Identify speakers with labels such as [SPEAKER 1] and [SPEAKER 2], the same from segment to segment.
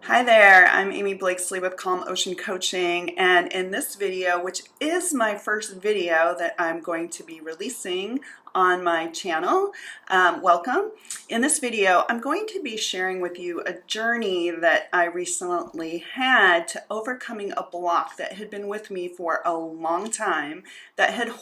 [SPEAKER 1] Hi there, I'm Amy Blakesley with Calm Ocean Coaching, and in this video, which is my first video that I'm going to be releasing on my channel, welcome. In this video, I'm going to be sharing with you a journey that I recently had to overcoming a block that had been with me for a long time, that had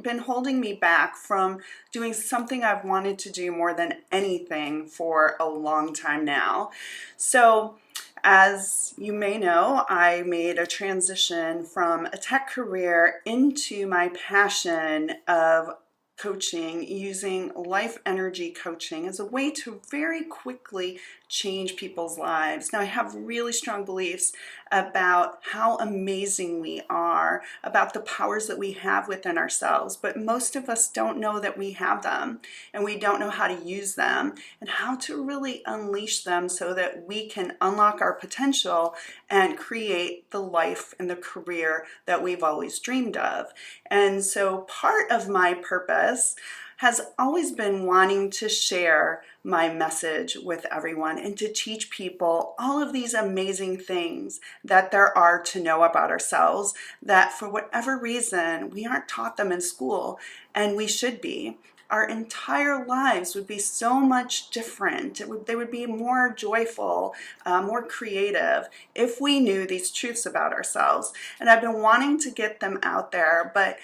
[SPEAKER 1] been holding me back from doing something I've wanted to do more than anything for a long time now. So, as you may know, I made a transition from a tech career into my passion of coaching, using life energy coaching as a way to very quickly change people's lives. Now, I have really strong beliefs about how amazing we are, about the powers that we have within ourselves, but most of us don't know that we have them, and we don't know how to use them and how to really unleash them so that we can unlock our potential and create the life and the career that we've always dreamed of. And so part of my purpose has always been wanting to share my message with everyone and to teach people all of these amazing things that there are to know about ourselves that for whatever reason we aren't taught them in school, and we should be. Our entire lives would be so much different. They would be more joyful, more creative if we knew these truths about ourselves. And I've been wanting to get them out there, but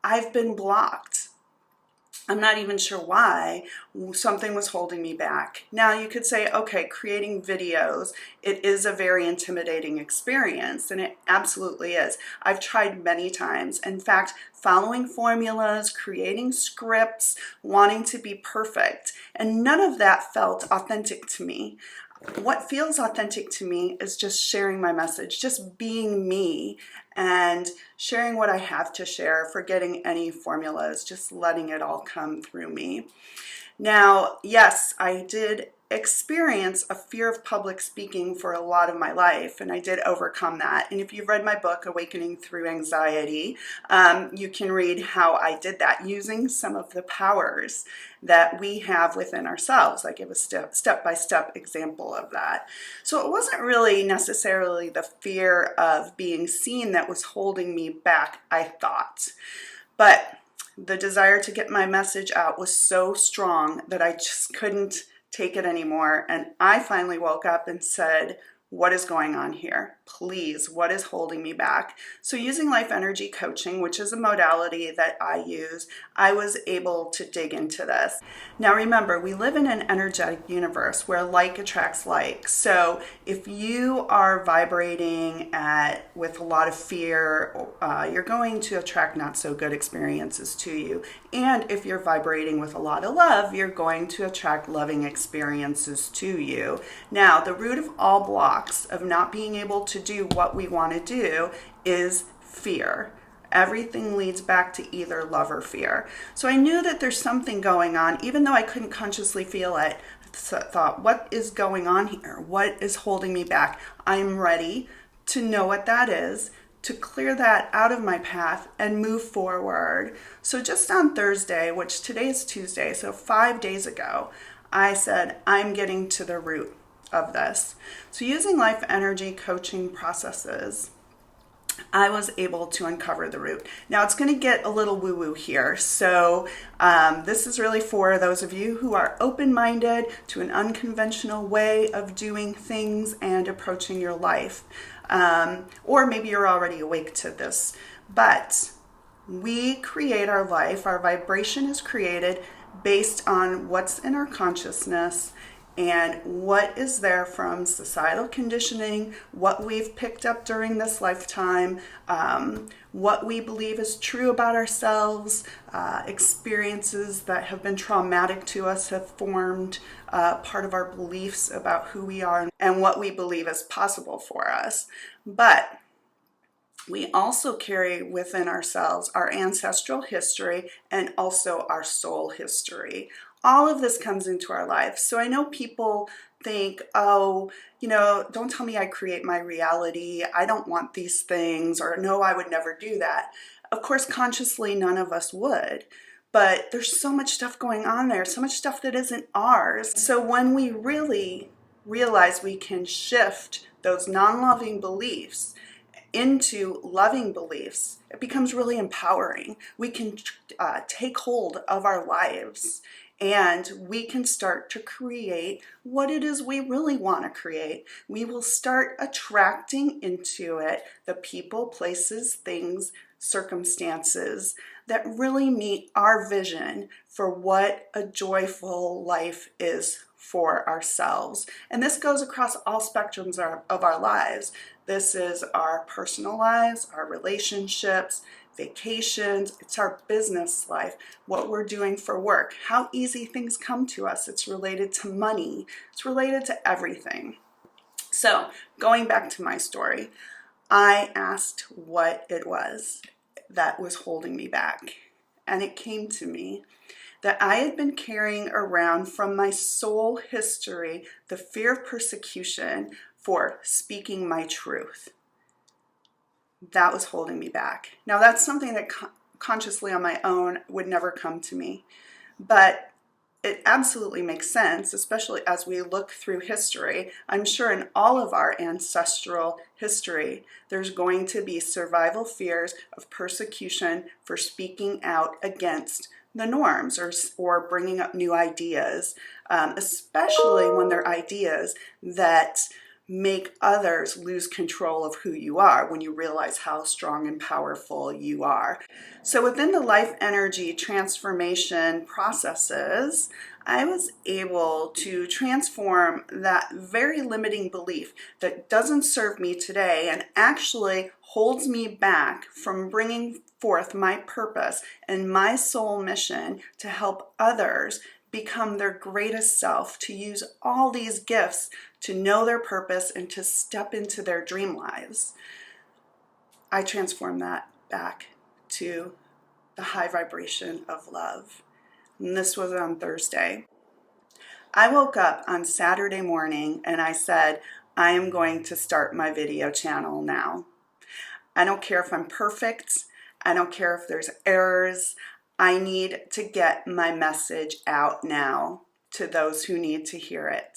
[SPEAKER 1] I've been blocked. I'm not even sure why. Something was holding me back. Now you could say, okay, creating videos, it is a very intimidating experience, and it absolutely is. I've tried many times. In fact, following formulas, creating scripts, wanting to be perfect, and none of that felt authentic to me. What feels authentic to me is just sharing my message, just being me and sharing what I have to share, forgetting any formulas, just letting it all come through me. Now, yes, I did experience a fear of public speaking for a lot of my life, and I did overcome that. And if you've read my book, Awakening Through Anxiety, you can read how I did that using some of the powers that we have within ourselves. I give a step-by-step example of that. So it wasn't really necessarily the fear of being seen that was holding me back, I thought. But the desire to get my message out was so strong that I just couldn't take it anymore. And I finally woke up and said, what is going on here? Please, what is holding me back? So using life energy coaching, which is a modality that I use, I was able to dig into this. Now remember, we live in an energetic universe where like attracts like. So if you are vibrating with a lot of fear, you're going to attract not so good experiences to you. And if you're vibrating with a lot of love, you're going to attract loving experiences to you. Now, the root of all blocks of not being able to do what we want to do is fear. Everything leads back to either love or fear. So I knew that there's something going on, even though I couldn't consciously feel it. I thought, what is going on here? What is holding me back? I'm ready to know what that is, to clear that out of my path and move forward. So just on Thursday, which today is Tuesday, so 5 days ago, I said, I'm getting to the root of this. So using life energy coaching processes, I was able to uncover the root. Now it's going to get a little woo-woo here. So this is really for those of you who are open-minded to an unconventional way of doing things and approaching your life. Or maybe you're already awake to this. But we create our life. Our vibration is created based on what's in our consciousness and what is there from societal conditioning, what we've picked up during this lifetime, what we believe is true about ourselves, experiences that have been traumatic to us have formed part of our beliefs about who we are and what we believe is possible for us. But we also carry within ourselves our ancestral history and also our soul history. All of this comes into our life. So I know people think, oh, don't tell me I create my reality. I don't want these things, or no, I would never do that. Of course, consciously, none of us would. But there's so much stuff going on there, so much stuff that isn't ours. So when we really realize we can shift those non-loving beliefs into loving beliefs, it becomes really empowering. We can take hold of our lives, and we can start to create what it is we really want to create. We will start attracting into it the people, places, things, circumstances that really meet our vision for what a joyful life is for ourselves. And this goes across all spectrums of our lives. This is our personal lives, our relationships, vacations, it's our business life, what we're doing for work, how easy things come to us. It's related to money, it's related to everything. So going back to my story, I asked what it was that was holding me back. And it came to me that I had been carrying around from my soul history the fear of persecution for speaking my truth. That was holding me back. Now that's something that consciously on my own would never come to me, but it absolutely makes sense, especially as we look through history. I'm sure in all of our ancestral history, there's going to be survival fears of persecution for speaking out against the norms or bringing up new ideas, especially when they're ideas that make others lose control of who you are when you realize how strong and powerful you are. So within the life energy transformation processes, I was able to transform that very limiting belief that doesn't serve me today and actually holds me back from bringing forth my purpose and my soul mission to help others become their greatest self, to use all these gifts to know their purpose and to step into their dream lives. I transformed that back to the high vibration of love. And this was on Thursday. I woke up on Saturday morning and I said, I am going to start my video channel now. I don't care if I'm perfect. I don't care if there's errors. I need to get my message out now to those who need to hear it.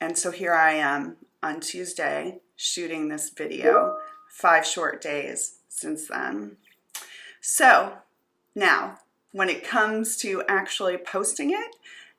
[SPEAKER 1] And so here I am on Tuesday shooting this video, 5 short days since then. So now, when it comes to actually posting it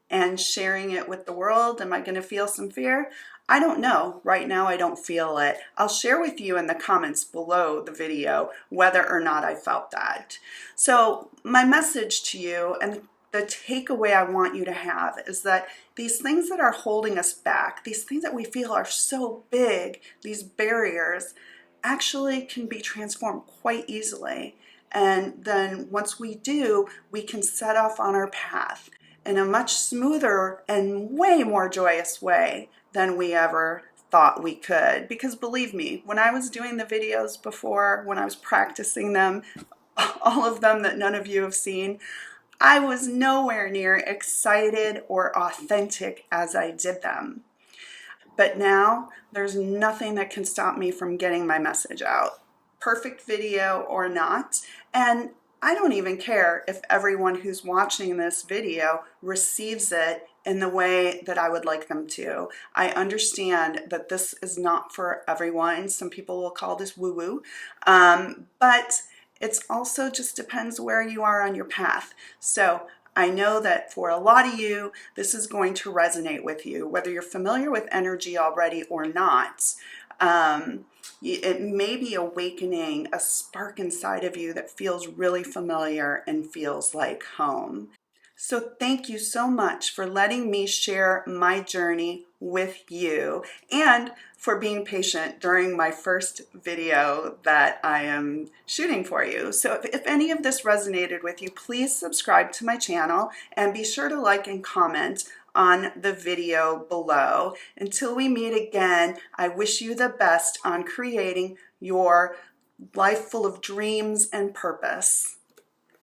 [SPEAKER 1] and sharing it with the world, am I going to feel some fear? I don't know. Right now, I don't feel it. I'll share with you in the comments below the video whether or not I felt that. So my message to you and the takeaway I want you to have is that these things that are holding us back, these things that we feel are so big, these barriers, actually can be transformed quite easily. And then once we do, we can set off on our path in a much smoother and way more joyous way than we ever thought we could. Because believe me, when I was doing the videos before, when I was practicing them, all of them that none of you have seen, I was nowhere near excited or authentic as I did them. But now there's nothing that can stop me from getting my message out, perfect video or not. And I don't even care if everyone who's watching this video receives it in the way that I would like them to. I understand that this is not for everyone. Some people will call this woo-woo, but it's also just depends where you are on your path. So I know that for a lot of you, this is going to resonate with you, whether you're familiar with energy already or not. It may be awakening a spark inside of you that feels really familiar and feels like home. So thank you so much for letting me share my journey with you and for being patient during my first video that I am shooting for you. So if any of this resonated with you, please subscribe to my channel and be sure to like and comment on the video below. Until we meet again, I wish you the best on creating your life full of dreams and purpose.